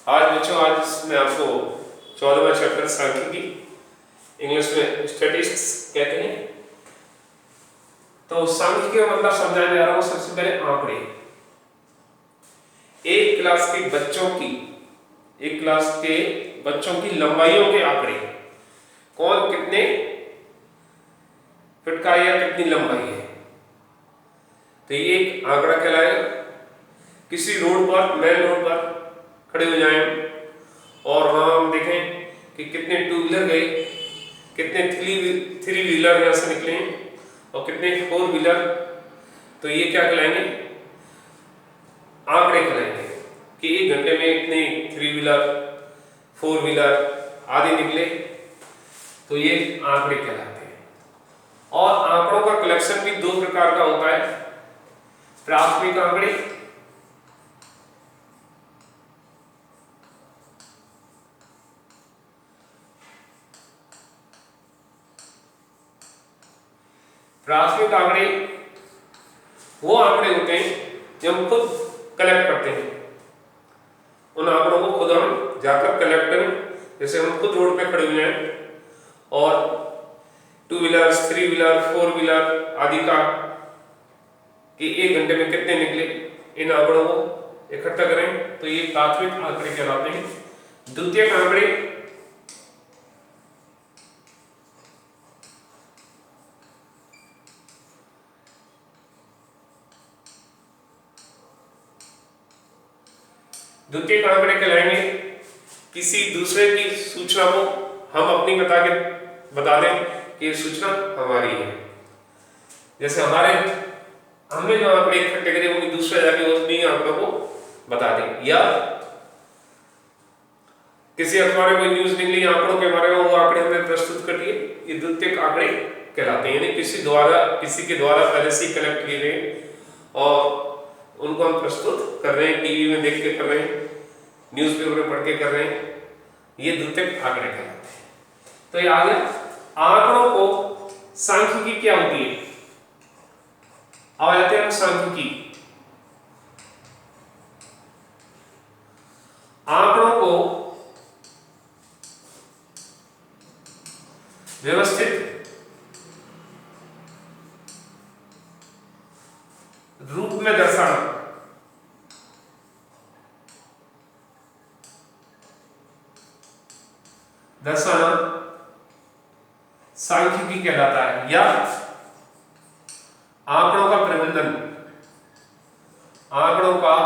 आज बच्चों, आज मैं आपको 14वां चैप्टर सांख्यिकी, इंग्लिश में स्टैटिस्टिक्स कहते हैं। तो सांख्यिकी का मतलब समझाने जा रहा हूं। सबसे पहले आंकड़े, एक क्लास के बच्चों की लंबाइयों के आंकड़े, कौन कितने फिट का या कितनी लंबाई है, तो ये एक आंकड़ा कहलाएगा। किसी रोड पर, मेन रोड पर खड़े हो जाएं और वहां हम देखें कि कितने टू व्हीलर गए, कितने थ्री व्हीलर यहां से निकले और कितने फोर व्हीलर, तो ये क्या कहलाएंगे? आंकड़े कहलाएंगे कि एक घंटे में इतने थ्री व्हीलर, फोर व्हीलर आदि निकले, तो ये आंकड़े कहलाते हैं। और आंकड़ों का कलेक्शन भी दो प्रकार का होता है, प्राथमिक आंकड़े वो आंकड़े होते हैं जो हम खुद कलेक्ट करते हैं। उन आंकड़ों को खुद हम जाकर कलेक्ट करें। जैसे हम खुद रोड पे खड़े हुए हैं और two wheeler, three wheeler, four wheeler आदि का कि एक घंटे में कितने निकले, इन आंकड़ों को इकट्ठा करें, तो ये प्राथमिक आंकड़े कहलाते हैं। द्वितीयक आंकड़े कहलाएंगे किसी दूसरे की सूचना को हम अपनी बता दें कि ये सूचना हमारी है। जैसे हमने जो आंकड़े इकट्ठे करे वो दूसरे जाके उन्हीं आंकड़ों को बता दें, या किसी अखबार में कोई न्यूज निकली आंकड़ों के बारे में, वो आंकड़े हमने प्रस्तुत कर दिए, ये द्वितीयक आंकड़े कहलाते हैं। यानी किसी के द्वारा पहले से कलेक्ट किए गए और उनको हम प्रस्तुत कर रहे हैं, टीवी में देख के कर रहे हैं, न्यूज़पेपर में पढ़ के कर रहे हैं, ये द्वितीयक आंकड़े कहलाते हैं। तो ये आ गया आंकड़ों को। सांख्यिकी क्या होती है? अब आते हैं हम सांख्यिकी। आंकड़ों को व्यवस्थित रूप में दर्शाना सांख्यिकी कहलाता है, या आंकड़ों का प्रबंधन, आंकड़ों का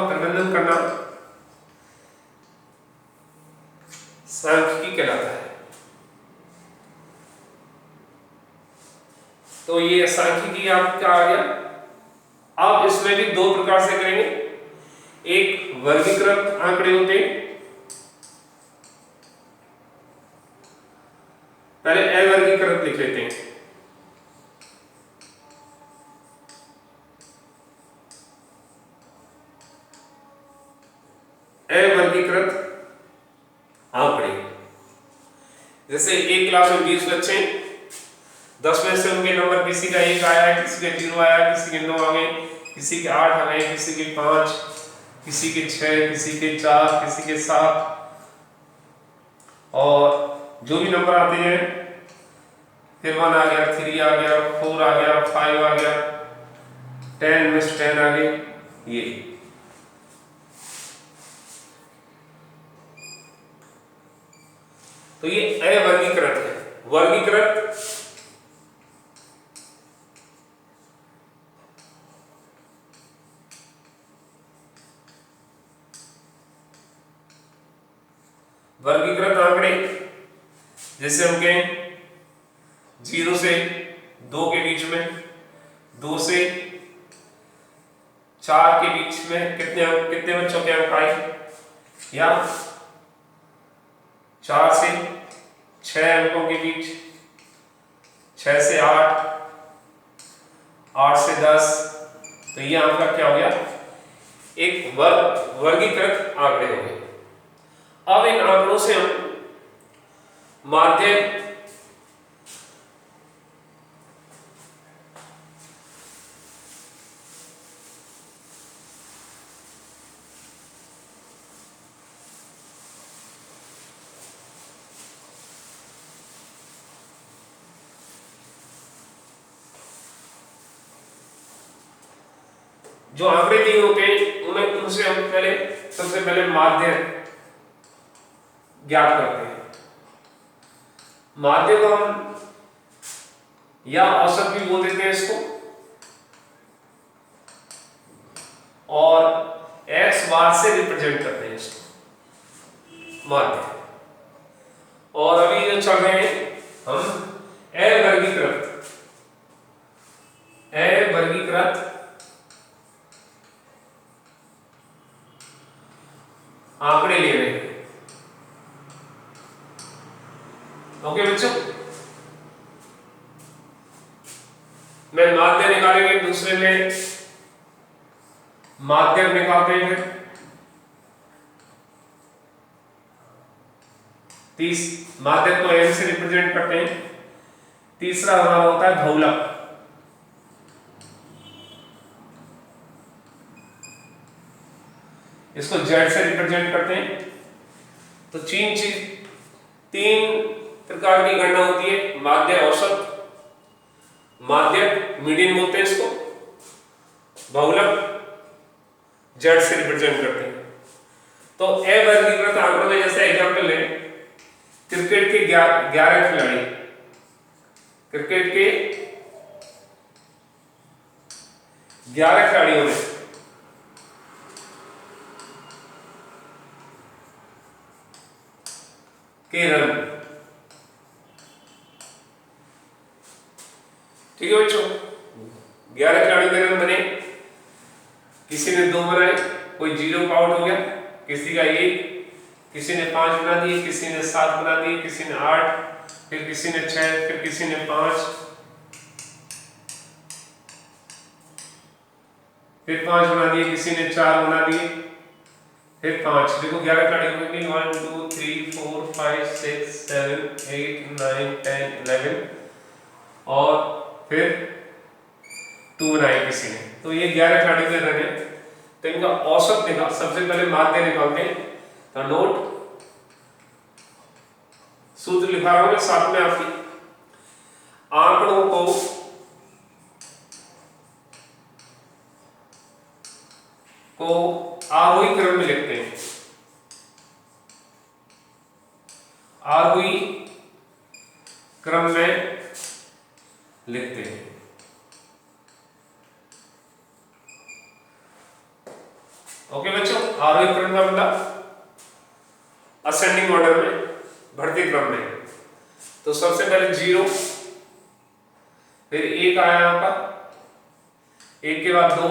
प्रबंधन करना सांख्यिकी कहलाता है। तो ये सांख्यिकी आपका आ गया। अब इसमें भी दो प्रकार से करेंगे। एक वर्गीकृत आंकड़े होते हैं, पहले अवर्गीकृत लिख लेते हैं। अवर्गीकृत आंकड़े, जैसे एक क्लास में 20 बच्चे, 10 में से उनके नंबर किसी का 1 आया, किसी के 0 आया, किसी के 9 आ गए, किसी के 8 आ गए, किसी के 5, किसी के 6, किसी के 4, किसी के 7, और जो भी नंबर आते हैं, फिर 1 आ गया, 3 आ गया, 4 आ गया, 5 आ गया, 10 में से 10 आ गए, ये। तो ये अवर्गीकृत है। वर्गीकृत आंकड़े, जैसे हम कहें 0 से 2 के बीच में, 2 से 4 के बीच में कितने बच्चों के अंक आए, या 4 से 6 अंकों के बीच, 6 से 8, 8 से 10, तो ये आपका क्या हो गया? एक वर्गीकृत आंकड़े हो गए। अब इन आंकड़ों से हम माध्य जो आंकड़े दिए होते हैं उन्हें उनसे हम पहले सबसे पहले माध्य ज्ञात करते हैं। माध्य को हम या औसत भी बोल देते हैं इसको, और x बार से रिप्रेजेंट करते हैं इसको माध्य। और अभी जो चल रहे हैं हम अवर्गीकृत आंकड़े ले रहे हैं। ओके बच्चों, मैं माध्य निकालेंगे, दूसरे में माध्यक निकालते हैं। माध्यक को n से रिप्रेजेंट करते हैं। तीसरा हमारा होता है बहुलक। इसको z से रिप्रेजेंट करते हैं। तो तीन प्रकार की गणना होती है, माध्य, औसत, माध्यक मीडियन बोलते हैं इसको, बहुलक z से रिप्रेजेंट करते हैं। तो अवर्गीकृत आंकड़ों में जैसे एग्जांपल लें, क्रिकेट के 11 खिलाड़ी, क्रिकेट के 11 खिलाड़ियों में के रन, ठीक है बच्चों, 11 खिलाड़ियों के रन बने। किसी ने 2 बनाए, कोई 0 का आउट हो गया, किसी का 1, किसी ने 5 बना दिए, किसी ने 7 बना दिए, किसी ने 8, फिर किसी ने 6, फिर किसी ने 5, फिर 5 बना दिए, किसी ने 4 बना दिए, फिर 5। देखो 11 खिलाड़ी हो गए, 1 2 3 4 5 6 7 8 9 10 11, और फिर 2 बनाए किसी ने। तो ये 11 खिलाड़ी के रन है। तो इनका औसत निकाल, सबसे पहले माध्य निकालते हैं। तो नोट, सूत्र लिखा हुआ है साथ में आपकी, आंकड़ों को आरोही क्रम में लिखते हैं। आरोही क्रम में लिखते हैं। ओके बच्चों, आरोही क्रम का मतलब असेंडिंग ऑर्डर में, बढ़ते क्रम में। तो सबसे पहले 0, फिर 1 आया आपका, 1 के बाद 2,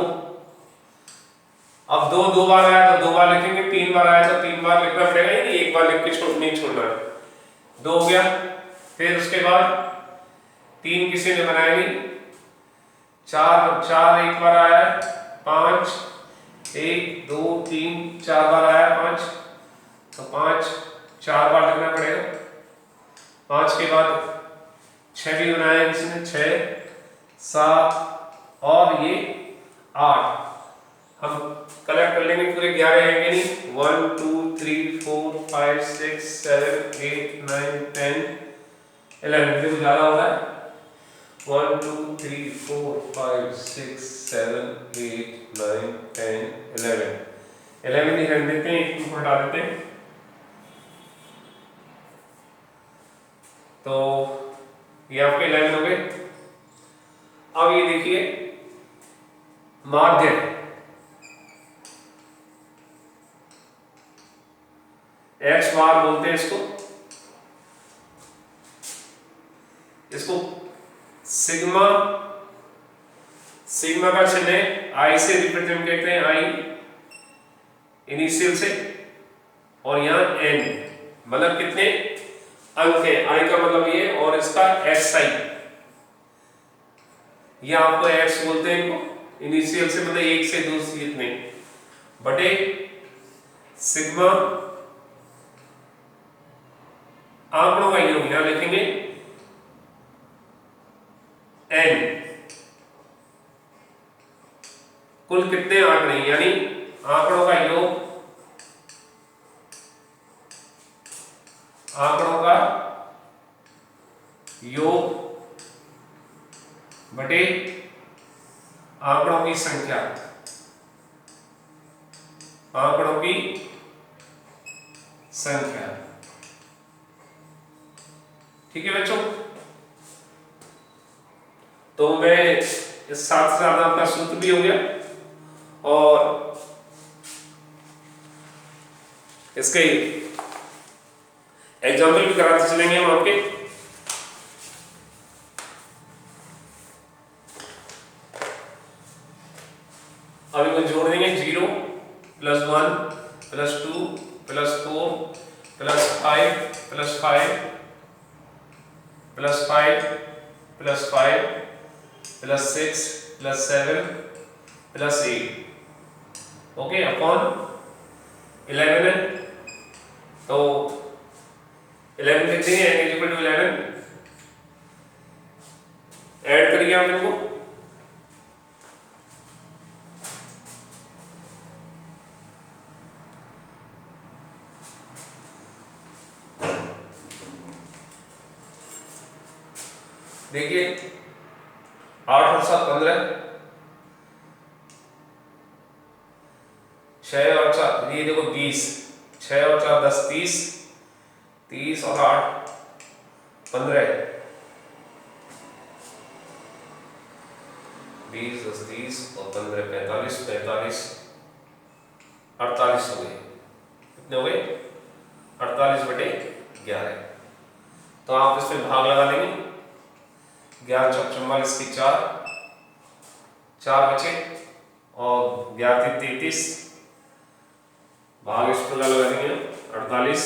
अब 2 बार आया तो 2 बार लिखेंगे, 3 बार आया तो 3 बार लिखना पड़ेगा, नहीं 1 बार लिख के नहीं छोड़ना है। 2 हो गया, फिर उसके बाद 3 किसी ने बनाया नहीं, 4 1 बार आया, 5 1 2 3 4 बार आया 5, तो 5 4 बार लिखना पड़ेगा। 5 के बाद 6 भी बनाया किसी ने, 6 7 और ये 8। हम कलेक्ट कर लेंगे, पूरे 11 आएंगे नहीं, 1 2 3 4 5 6 7 8 9 10 11, देखो ज्यादा हो रहा है, 1 2 3 4 5 6 7 8 9 10 11 ही रख देते हैं, एक को हटा देते हैं। तो ये आपके 11 हो गए। अब ये देखिए माध्य, x बार बोलते हैं इसको, सिग्मा, सिग्मा का चिन्ह आई से रिप्रेजेंट करते हैं, आई इनिशियल से, और यहाँ n मतलब कितने अंक है, आई का मतलब ये, और इसका xi, ये आपको x बोलते हैं इनको, इनिशियल से मतलब 1 से 2 से इतने, बटे सिग्मा आंकड़ों का योग, यहां लिखेंगे n, कुल कितने आंकड़े, यानी आंकड़ों का योग, आंकड़ों का योग बटे आंकड़ों की संख्या, आंकड़ों की संख्या। ठीक है बच्चों, तो मैं इस साथ साथ आपका सूत्र भी हो गया और इसके एग्जाम्पल भी कराते चलेंगे हम आपके। अभी कुछ जोड़ देंगे, 0 + 1 + 2 + 4 + 5 + 5 + 5 + 5 + 6 + 7 + 8 ओके अपॉन 11 है, तो 11 लिख देंगे n = 11। ऐड करिए आप इनको, देखिए 8 और 7 15, 6 और 4 ये देखो 20, 6 और 4 10 30, 30 और 8 15, 20 10 30 और 15 45, 45 48 हो गए। कितने हो गए? 48/11। तो आप इसमें भाग लगा देंगे, 11 × 44 की 4 बचे और 11 × 33 भाग इस प्रकार लगा देंगे 48,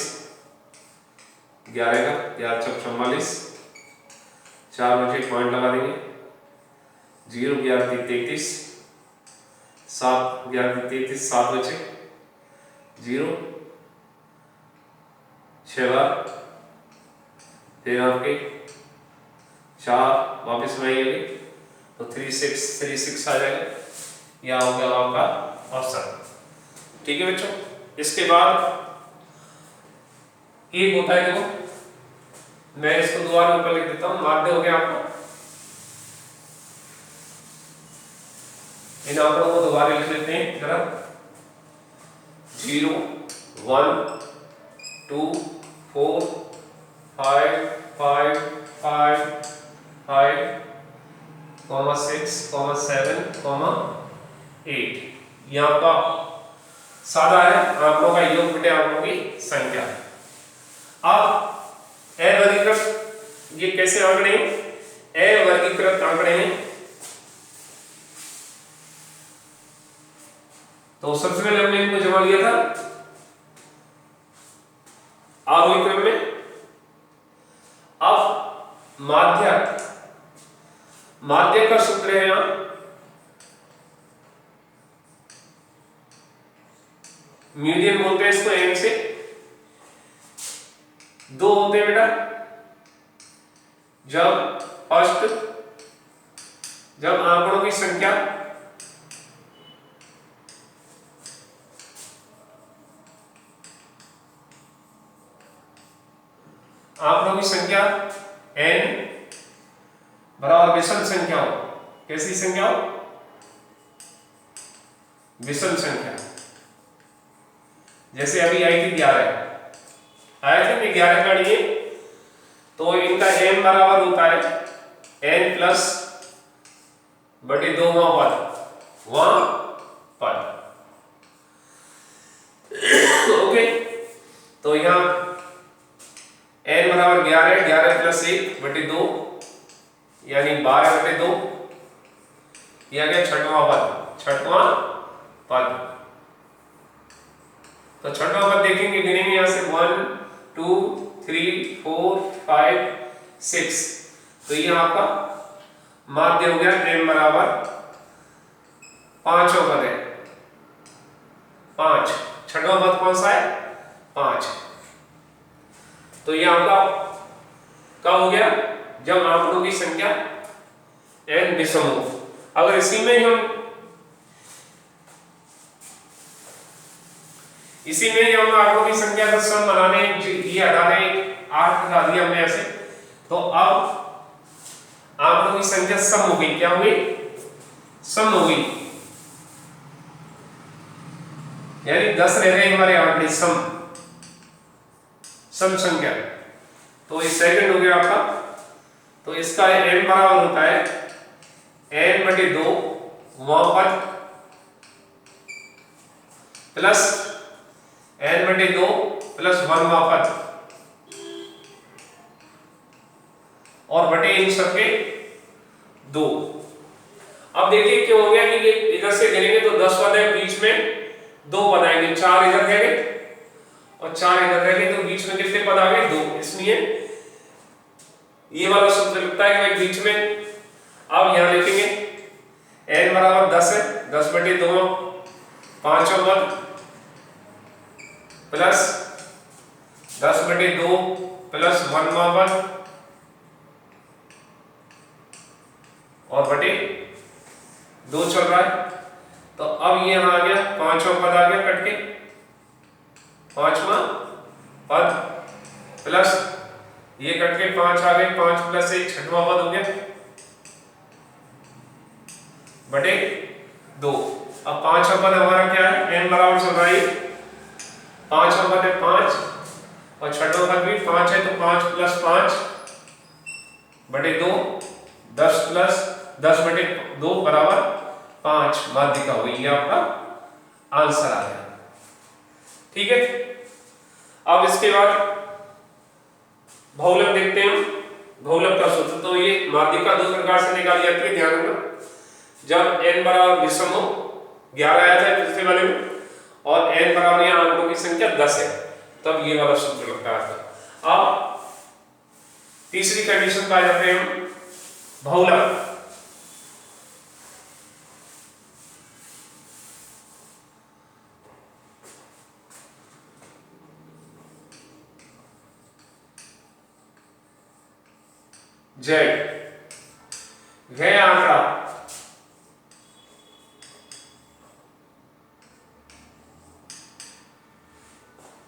11 का 11 × 44 4 बचे, पॉइंट लगा देंगे 0 11 × 33 7 11 × 33 7 बचे 0 6 बार, फिर आपके 4 वापस में आएंगे तो 36 आ जाएगा। यह हो गया आपका ऑप्शन। ठीक है बच्चों, इसके बाद एक होता है, देखो मैं इसको दोबारा ऊपर लिख देता हूं, माध्य हो गया आपका। इन आंकड़ों को दोबारा लिख लेते हैं जरा, 0 1 2 4 5 5 5 5 6 7 8। यह आपका सादा है, आंकड़ों का योग बटे आंकड़ों की संख्या। अब अवर्गीकृत, ये कैसे आंकड़े हैं? अवर्गीकृत आंकड़े हैं। तो सबसे पहले हमने इनको जमा लिया था आरोही क्रम में। अब माध्य का सूत्र है यहां मीडियन बोलते हैं इसको, n से 2 होते हैं बेटा। जब आंकड़ों की संख्या n बराबर विषम संख्या हो। कैसी संख्या हो? विषम संख्या। जैसे अभी आई थी 11, आया था कि 11 का लिए, तो इनका m बराबर होता है n प्लस बटे 2 वहां पद। ओके, तो यहां n बराबर 11, 11 प्लस 1 बटे 2 यानी 12/2। यह क्या? छठवां पद। तो छठवां पद देखेंगे, गिनेंगे यहां से 1 2 3 4 5 6। तो ये आपका माध्य हो गया, m बराबर 5वां पद है 5। छठवां पद कौन सा है? 5। तो ये आपका कब हो गया? जब आंकड़ों की संख्या n विषम हो। अगर इसी में ही हम आंकड़ों की संख्या का सम बनाने ये हटा दें, 8 हटा दिया हमने ऐसे, तो अब आंकड़ों की संख्या सम हो गई। क्या हो गई? सम हो गई। यानी 10 रह गए हमारे आंकड़े सम संख्या। तो ये सेकंड हो गया आपका। तो इसका n बराबर होता है n/2 वहां पद प्लस n/2 प्लस 1 वहां पद और बटे इन सबके 2। अब देखिए क्यों हो गया कि ये इधर से गिनेंगे तो 10 पद है, बीच में 2 पद आएंगे, 4 इधर रह गए और 4 इधर रह गए, तो बीच में कितने पद आ गए? 2। इसलिए ये वाला सूत्र लिखता है कि भाई बीच में, अब यहां लिखेंगे n बराबर 10 है, 10/2 पांचों पद प्लस 10/2 प्लस 1वां पद और बटे 2 चल रहा है। तो अब ये यहां आ गया, पांचवा पद आ गया कट के, पांचवा पद प्लस ये कट के 5 आ गए, 5 प्लस 1 छठवां पद हो गया बटे 2। अब पांचवा पद हमारा क्या है? n बराबर चल रहा है, पांचवा पद है 5 और छठवां पद भी 5 है, तो 5 प्लस 5 बटे 2, 10 प्लस 10/2 बराबर 5 माध्यिका हुई। ये आपका आंसर आ गया। ठीक है, अब इसके बाद बहुलक देखते हैं। बहुलक का सूत्र, तो ये माध्यिका 2 प्रकार से निकाली जाती है, ध्यान रखना। जब n बराबर विषम हो, 11 आया था पिछले वाले में, और n बराबर यहाँ अंकों की संख्या 10 है, तब ये वाला सूत्र लगता है। अब तीसरी कंडीशन पे आ जाते हैं हम, बहुलक। z वह आंकड़ा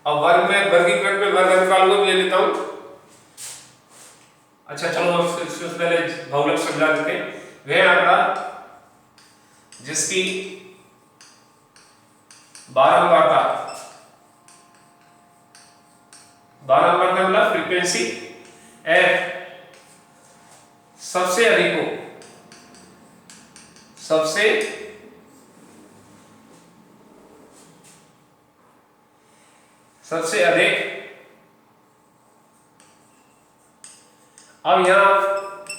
अब वर्ग में, वर्गीकृत में वर्ग अंतराल को भी ले लेता हूं। अच्छा चलो इससे पहले बहुलक समझा देते हैं। वह आंकड़ा जिसकी बारंबारता मतलब फ्रीक्वेंसी f सबसे अधिक हो, सबसे अधिक। अब यहां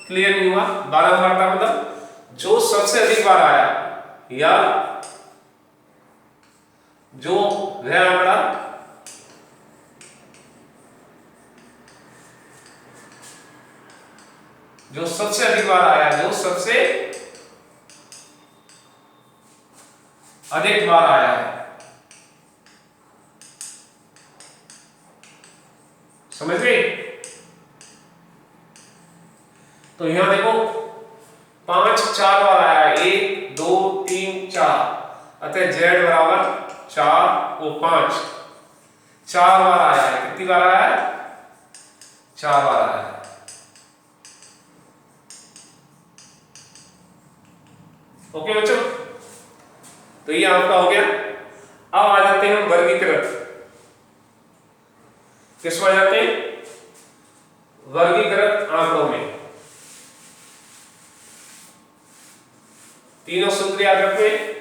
क्लियर नहीं हुआ, बारंबारता मतलब जो सबसे अधिक बार आया, या जो वह आंकड़ा जो सबसे अधिक बार आया, जो सबसे अधिक बार आया है। समझ गए? तो यहां देखो 5 4 बार आया है, 1 2 3 4, अतः z बराबर 4 वो 5 4 बार आया है। कितनी बार आया है? 4 बार आया है। ओके बच्चों, तो ये आपका हो गया। अब आ जाते हैं हम वर्गीकृत। किसमें आ जाते हैं? वर्गीकृत आंकड़ों में। तीनों सूत्र याद रखें।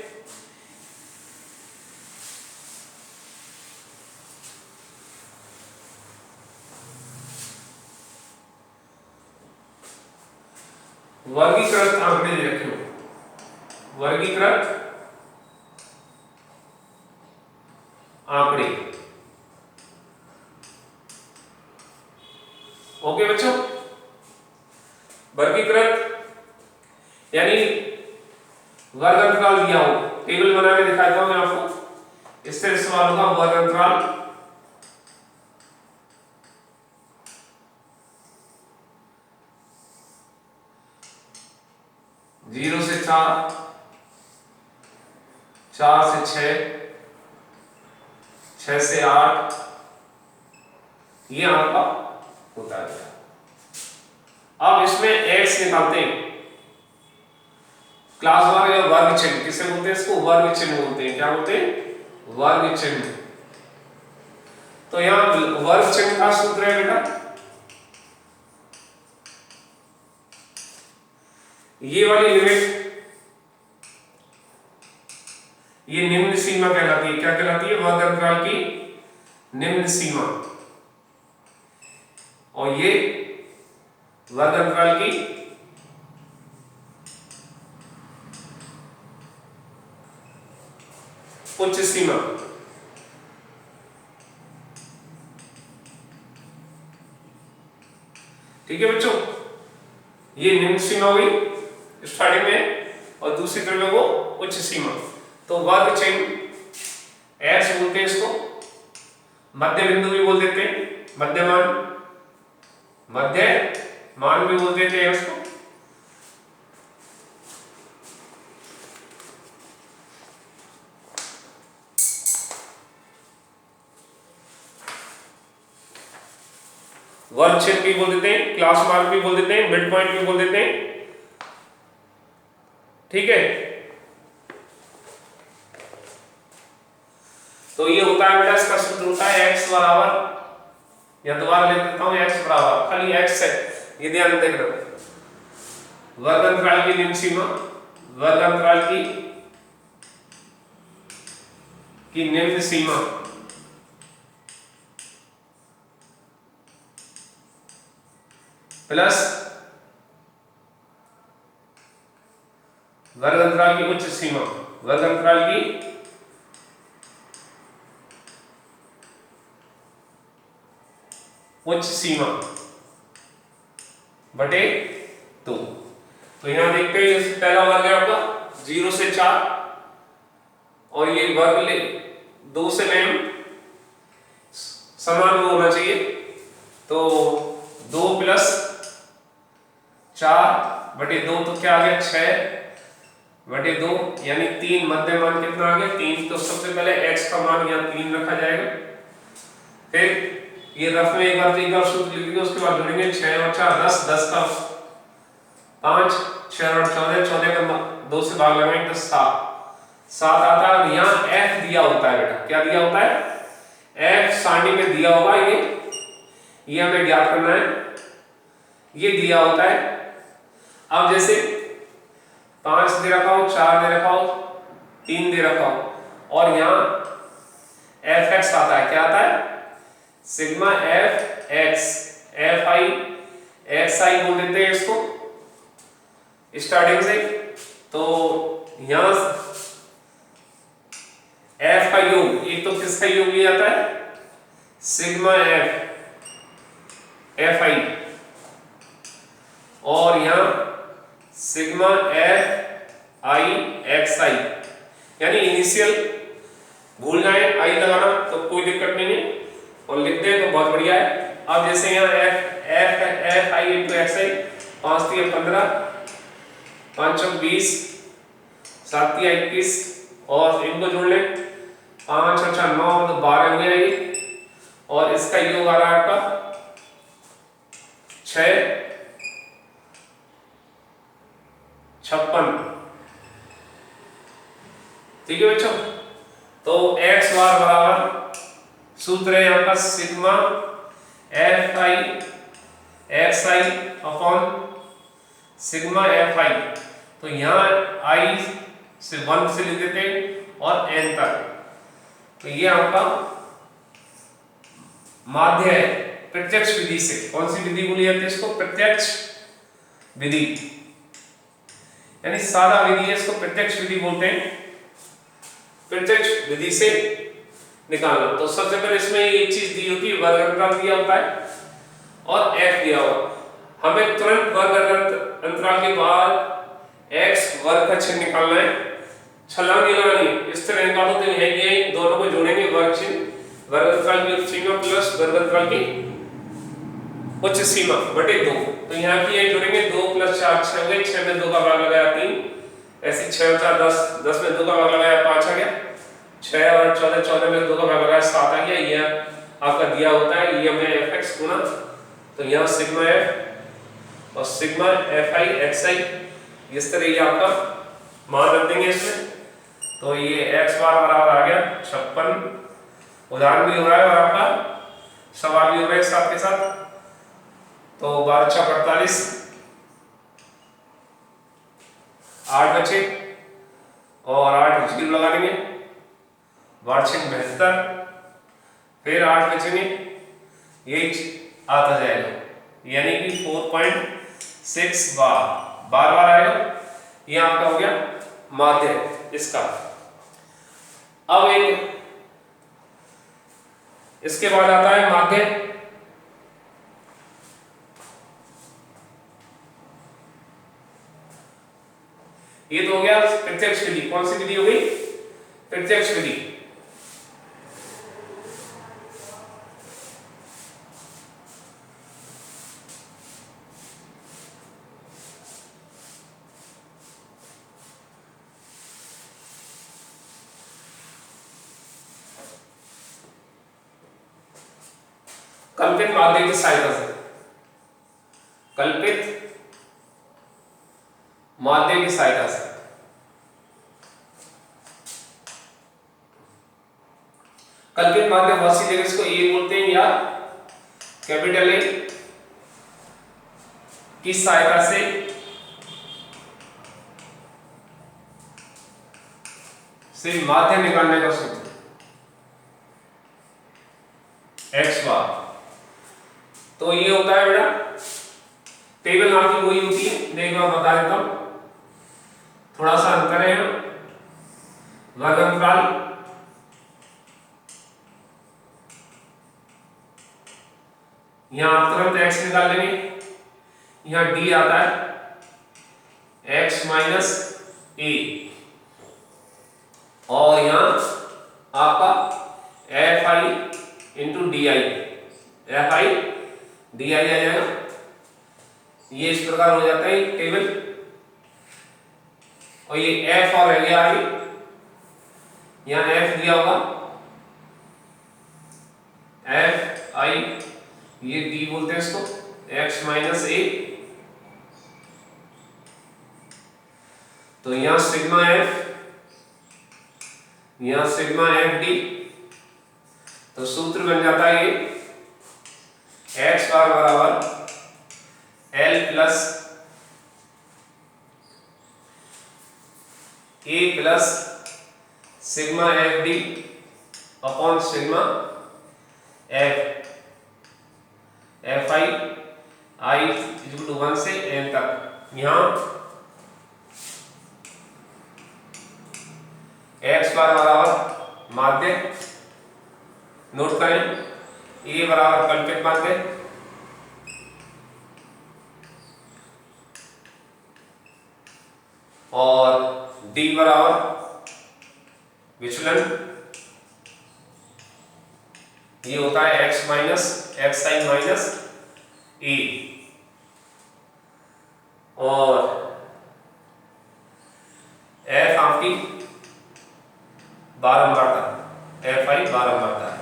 वर्गीकृत आंकड़े रखे, वर्गीकृत आंकड़े। ओके बच्चों, वर्गीकृत यानी वर्ग अंतराल दिया हो, टेबल बना के दिखाता हूं मैं आपको। इस तरह सवाल होगा, वर्ग अंतराल जीरो से 4, 4 से 6, 6 से 8, ये आपका होता है। अब इसमें x निकालते हैं, क्लास वर्ग या वर्ग चिन्ह, किसे बोलते हैं? इसको वर्ग चिन्ह बोलते हैं। क्या बोलते हैं? वर्ग चिन्ह। तो यहाँ वर्ग चिन्ह का सूत्र है बेटा, ये वाली लिमिट ये निम्न सीमा कहलाती है। क्या कहलाती है? वर्ग अंतराल की निम्न सीमा। और ये वर्ग अंतराल की उच्च सीमा। ठीक है बच्चों, ये निम्न सीमा हुई स्टार्टिंग में, और दूसरी तरफ में वो उच्च सीमा। तो वर्ग चिन्ह एस बोलते हैं इसको, मध्य बिंदु भी बोल देते हैं, मध्यमान, मध्य मान भी बोल देते हैं उसको। वर्ग चिन्ह भी बोल देते हैं, क्लास मार्क भी बोल देते हैं, मिड पॉइंट भी बोल देते हैं। ठीक है, तो ये होता है बेटा, इसका सूत्र होता है x बराबर, या दोबारा लिख देता हूं, x बराबर, खाली x है, ये ध्यान देना, वर्ग अंतराल की निम्न सीमा, वर्ग अंतराल की निम्न सीमा प्लस वर्ग अंतराल की उच्च सीमा, वर्ग अंतराल की उच्च सीमा बटे 2। तो यहां देखते हैं, पहला वर्ग है आपका 0 से 4, और ये वर्ग ले 2 से लें, समान वो होना चाहिए। तो 2 प्लस 4 बटे 2, तो क्या आ गया 6 बटे 2, यानी 3। मध्य मान कितना आ गया 3। तो सबसे पहले x का मान यहाँ 3 रखा जाएगा, फिर ये रफ में एक बार सूत्र लिख देंगे, उसके बाद जोड़ेंगे 6 और 4 10, 10 का 5, 6 और 14, 14 का 2 से भाग लगाएंगे तो 7 आता है। और यहाँ f दिया होता है बेटा, क्या दिया होता है? f सारणी में दिया होगा, ये हमें ज्ञात करना है, ये दिया होता है। अब जैसे 5 दे रखा हो, 4 दे रखा हो, 3 दे रखा हो, और यहाँ fx आता है, क्या आता है? सिग्मा fx, fi xi बोल देते हैं इसको स्टार्टिंग से। तो यहाँ f का योग, एक तो किसका योग लिया जाता है? सिग्मा fi, और यहाँ सिग्मा fi xi, यानी इनिशियल भूल जाए आई लगाना तो कोई दिक्कत नहीं है, और लिख दे तो बहुत बढ़िया है। अब जैसे यहाँ fi into xi, 5 3 15, 5 4 20, 7 3 21, और इनको जोड़ लें, 5 और 4 9, तो 12 हो गया ये, और इसका योग आ रहा है आपका 6 56। ठीक है बच्चों, तो x बार बराबर सूत्र है यहाँ का sigma fi xi upon sigma fi। तो यहाँ i से 1 से लिख देते हैं और n तक। तो ये आपका माध्य है प्रत्यक्ष विधि से। कौन सी विधि बोली जाती है इसको? प्रत्यक्ष विधि, यानी सादा विधि है, इसको प्रत्यक्ष विधि बोलते हैं। प्रत्यक्ष विधि से निकालना, तो सबसे पहले इसमें एक चीज दी होती है, वर्ग अंतराल दिया होता है और f दिया हुआ। हमें तुरंत वर्ग अंतराल के बाद x वर्ग का चिन्ह निकालना है, छलांग नहीं लगानी, इस तरह निकालो तो यही दोनों को जोड़ेंगे, वर्ग चिन्ह, वर्ग अंतराल की उच्च सीमा प्लस वर्ग अंतराल की उच्च सीमा बटे 2। तो यहाँ की यही जोड़ेंगे, 2 प्लस 4 6 हो गए, 6 में 2 का भाग लगाया 3, ऐसे 6 और 4 10, 10 में 2 का भाग लगाया 5 आ गया, 6 और 14, 14 में 2 का भाग लगाया 7 आ गया। ये आपका दिया होता है, ये हमें fx गुना, तो यहाँ सिग्मा f और सिग्मा fi xi, इस तरह ये आपका मान रख देंगे इसमें। तो ये x बार बराबर आ गया 56। उदाहरण भी हो रहा है और आपका सवाल भी हो रहा है साथ के साथ। तो 12 × 48, 8 बचे और 8 जीरो लगा देंगे, 12 × 72, फिर 8 बचेंगे, ये आता जाएगा, यानी कि 4.6 बार बार आएगा। ये आपका हो गया माध्य इसका। अब एक इसके बाद आता है माध्य। ये तो हो गया प्रत्यक्ष विधि। कौन सी विधि हो गई? प्रत्यक्ष विधि। कल्पित माध्य की सहायता से, कल्पित माध्य की सहायता से कल्पित माध्य बहुत सी जगह इसको ए बोलते हैं या कैपिटल ए की सहायता से माध्य निकालने का सूत्र x बार। तो ये होता है बेटा टेबल नाम की वही होती है, एक बार बता देता हूं, थोड़ा सा अंतर है यहाँ। वर्गमूल, यहां आप तुरंत x निकाल लेंगे, यहां d आता है x - a और यहां आपका fi × di, fi di आ जाएगा। ये इस प्रकार हो जाता है टेबल। और ये f और रह गया आगे, यहाँ f दिया होगा fi, ये d बोलते हैं इसको, x - a। तो यहाँ सिग्मा f, यहाँ सिग्मा fd। तो सूत्र बन जाता है ये x बार बराबर L + a + sigma fd upon sigma f fi i = 1 से n तक। यहां x बार बराबर माध्य, नोट करें, a बराबर कल्पित माध्य, और d बराबर विचलन। ये होता है x - xi - a, और f आपकी बारंबारता, fi बारंबारता है।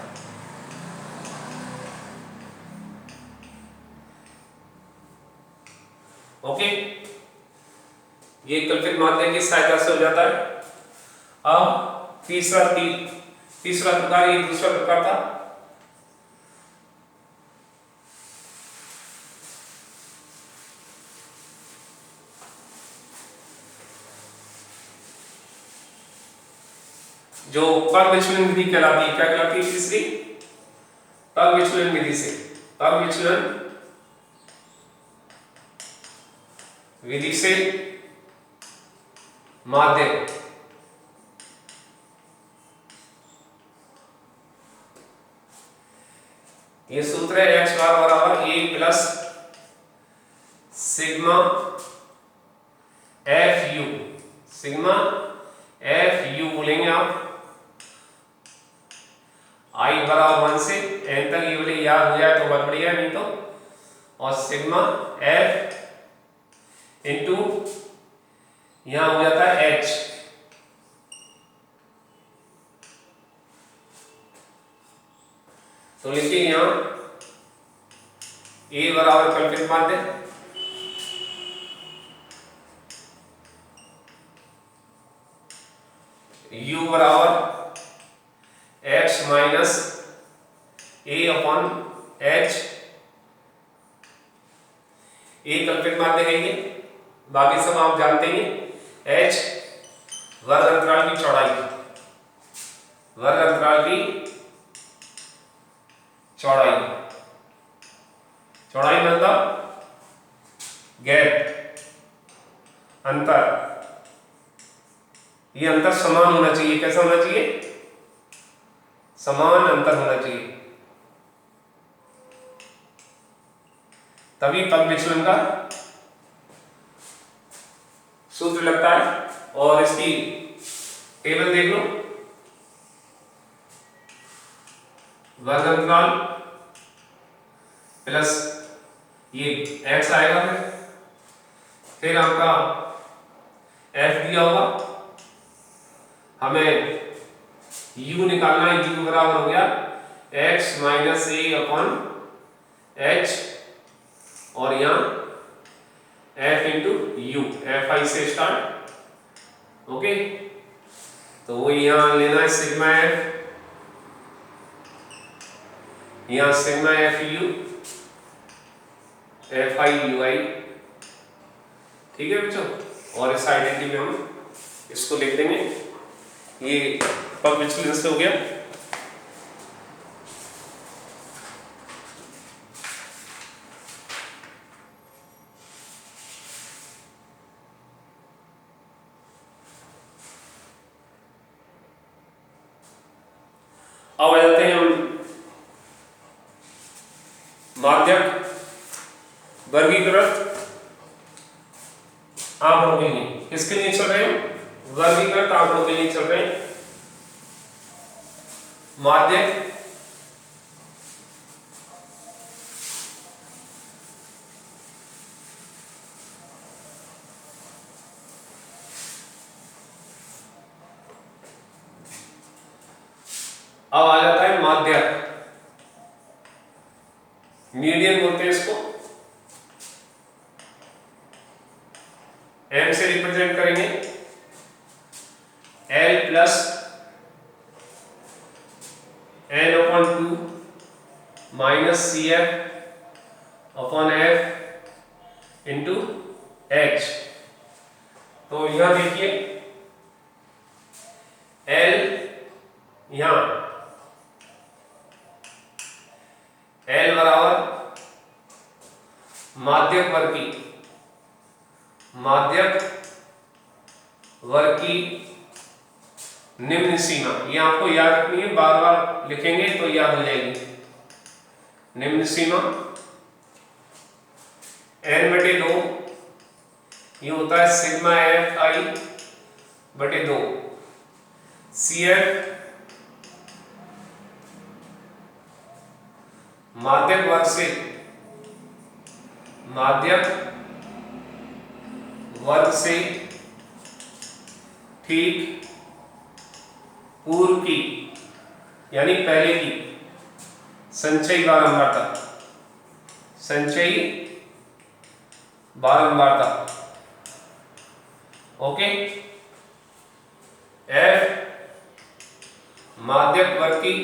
ओके, ये कल्पित माध्य की सहायता से हो जाता है। अब तीसरा प्रकार, ये दूसरा प्रकार था। जो पग विचलन विधि कहलाती है, क्या कहलाती है? तीसरी पग विचलन विधि से, पग विचलन विधि से माध्य। ये सूत्र है x बार बराबर a + sigma fu, sigma fu बोलेंगे आप, i बराबर 1 से n तक, ये बोले याद हो जाए तो बहुत बढ़िया, नहीं तो, और सिग्मा f इंटू यहां हो जाता है h। तो लिखिए यहां a बराबर कल्पित माध्य, u बराबर x minus a upon h, एक कल्पित माध्य है ये, बाकी सब आप जानते हैं। h वर्ग अंतराल की चौड़ाई, वर्ग अंतराल की चौड़ाई, चौड़ाई मतलब गैप, अंतर, ये अंतर समान होना चाहिए। कैसा होना चाहिए? समान अंतर होना चाहिए, तभी पग विचलन का सूत्र लगता है। और इसकी टेबल देख लो, वर्ग अंतराल प्लस ये x आएगा, फिर आपका f दिया होगा, हमें u निकालना है। u बराबर हो गया x minus a upon h, और यहाँ f into u, f i से स्टार्ट, ओके। तो वो यहाँ लेना है सिग्मा f, यहाँ sigma f u, f i u i, ठीक है बच्चों। और इस आइडेंटिटी में हम इसको लिख देंगे, ये पग विचलन से हो गया। अब आ जाते हैं हम माध्यक वर्गीकृत आंकड़ों के लिए। किसके लिए चल रहे हैं? वर्गीकृत आंकड़ों के लिए चल रहे हैं। माध्यक अब आ जाता है माध्यक, मीडियन बोलते हैं इसको। m से रिप्रेजेंट करेंगे, l plus n upon 2 minus C F upon F into H. तो यहां देखिए l, यहां l बराबर माध्यक वर्ग की, माध्यक वर्ग की निम्न सीमा, ये आपको याद रखनी है, बार बार लिखेंगे तो याद हो जाएगी। निम्न सीमा n/2, ये होता है सिग्मा एफ आई बटे 2, सी एफ माध्यक वर्ग से, माध्यक वर्ग से ठीक पूर्व की, यानी पहले की संचयी बारंबारता, संचयी बारंबारता, ओके। एफ माध्यक वर्ग की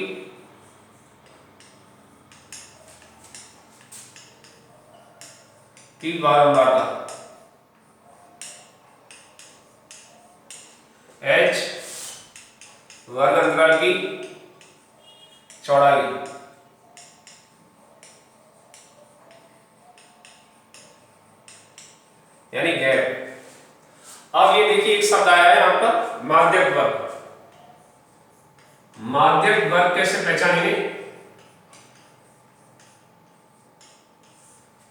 बारंबारता, h वर्ग अंतराल की चौड़ाई, यानी गैप। अब ये देखिए एक शब्द आया है आपका माध्यक वर्ग। माध्यक वर्ग कैसे पहचानेंगे?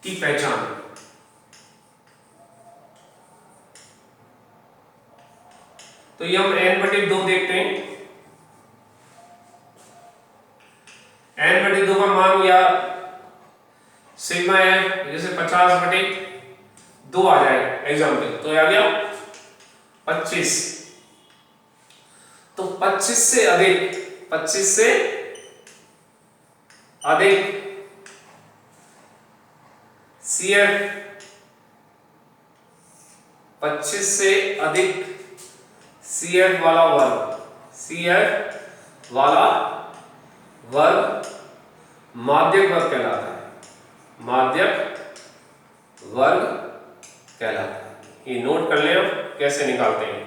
की पहचान, तो ये हम n/2 देखते हैं। n/2 का मान या सिग्मा एफ जैसे 50/2 आ जाए एग्जाम्पल, तो आ गया 25। तो 25 से अधिक, 25 से अधिक CF, 25 से अधिक CF वाला वर्ग, CF वाला वर्ग माध्यक वर्ग कहलाता है, माध्यक वर्ग कहलाता है। ये नोट कर लें आप कैसे निकालते हैं।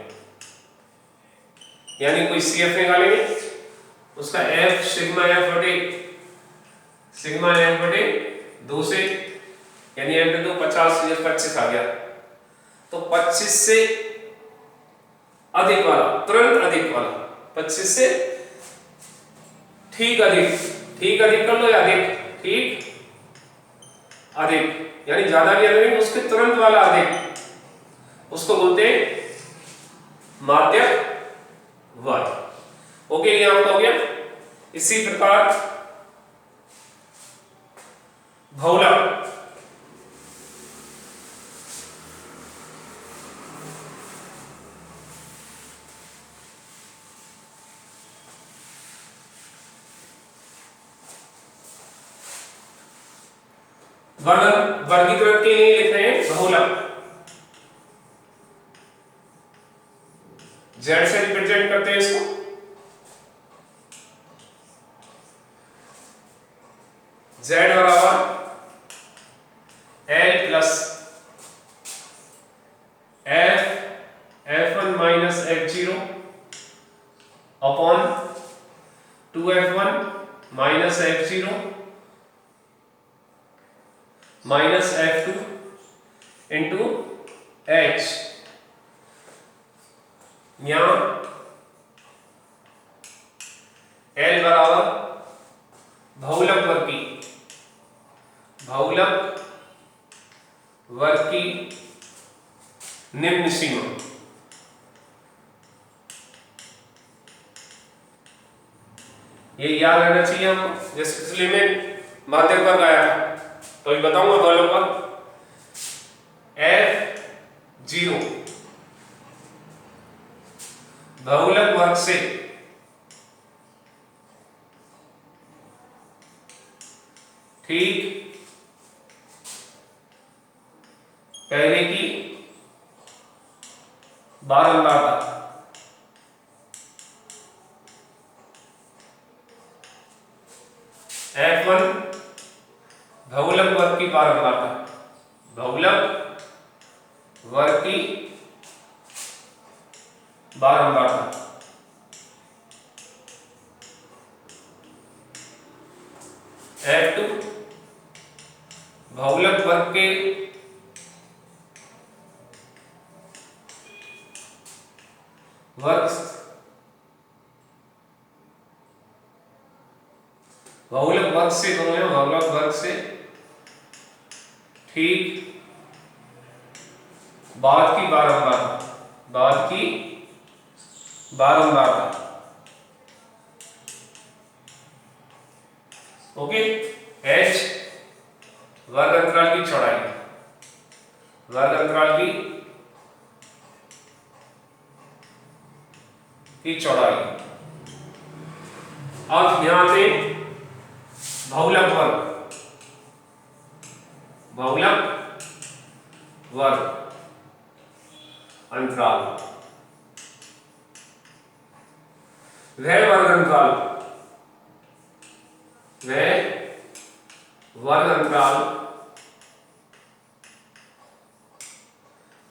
यानी कोई CF निकालेंगे, उसका F सिग्मा F बटे 2 से, यानी F दे दो 50 25 आ गया, तो 25 से अधिक वाला, तुरंत अधिक वाला, 25 से ठीक अधिक कर लो, या ठीक अधिक, यानी ज्यादा भी अधिक, उसके तुरंत वाला अधिक, उसको बोलते हैं माध्यक वर्ग। ओके, ये आपका हो गया। इसी प्रकार बहुलक, वर्गीकृत के लिए लिख रहे हैं बहुलक, Z से रिप्रेजेंट करते हैं इसको, Z बराबर L plus F1 minus F0 upon 2F1 minus F0 minus F2 into H। यहां L बराबर बहुलक वर्ग की निम्न सीमा, ये याद रहना चाहिए हम। जैसे पिछले में माध्यक वर्ग आया था, तो ये बताऊंगा बहुलक वर्ग F0 बहुलक वर्ग से ठीक पहले की बारंबारता, F1 बहुलक वर्ग की बारंबारता, बहुलक वर्ग की बारंबारता, F2 बहुलक वर्ग के बहुलक वर्ग से, बहुलक वर्ग से ठीक बाद की बारंबारता, ओके। H वर्ग अंतराल की चौड़ाई, वर्ग अंतराल की चौड़ाई। अब यहां से बहुलक वर्ग अंतराल, वह वर्ग अंतराल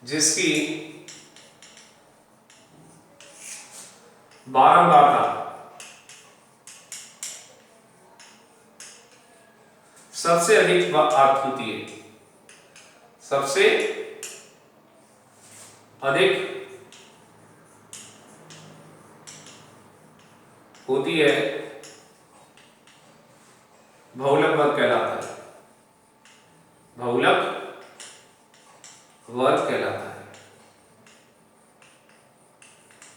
जिसकी बारंबारता सबसे अधिक होती है, सबसे अधिक होती है, बहुलक वर्ग कहलाता है, बहुलक वर्ग कहलाता है।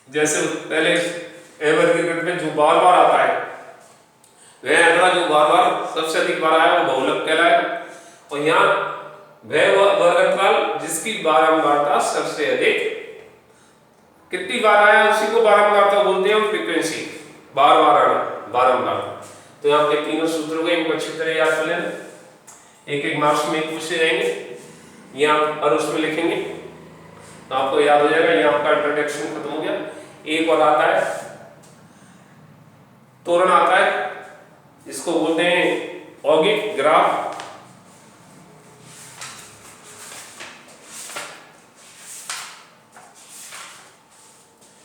जैसे पहले ए वर्गीकृत में जो बार बार आता है, वह अंतराल जो बार बार सबसे अधिक बार आया वो बहुलक कहलाएगा, और यहाँ वह वर्ग अंतराल जिसकी बारंबारता सबसे अधिक कितनी बार आया उसी को बारंबारता बोलते हैं हम, फ्रीक्वेंसी, बार बार आना, बारंबार। तो यहाँ पे तीनों सूत्र हो गए, इनको अच्छी तरह याद कर लेना, एक मार्क्स में पूछे जाएंगे, यहाँ और उसमें लिखेंगे तो आपको याद हो जाएगा। यहाँ आपका इंट्रोडक्शन खत्म हो गया। एक और आता है तोरण आता है, इसको बोलते हैं औगिक ग्राफ।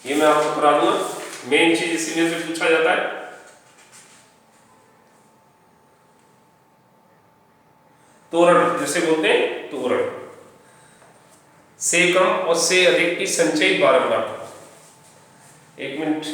ये मैं आपको करा दूंगा, मेन चीज इसी में से पूछा जाता है। तोरण जिसे बोलते हैं तोरण, से कम और से अधिक की संचयी बारंबारता। एक मिनट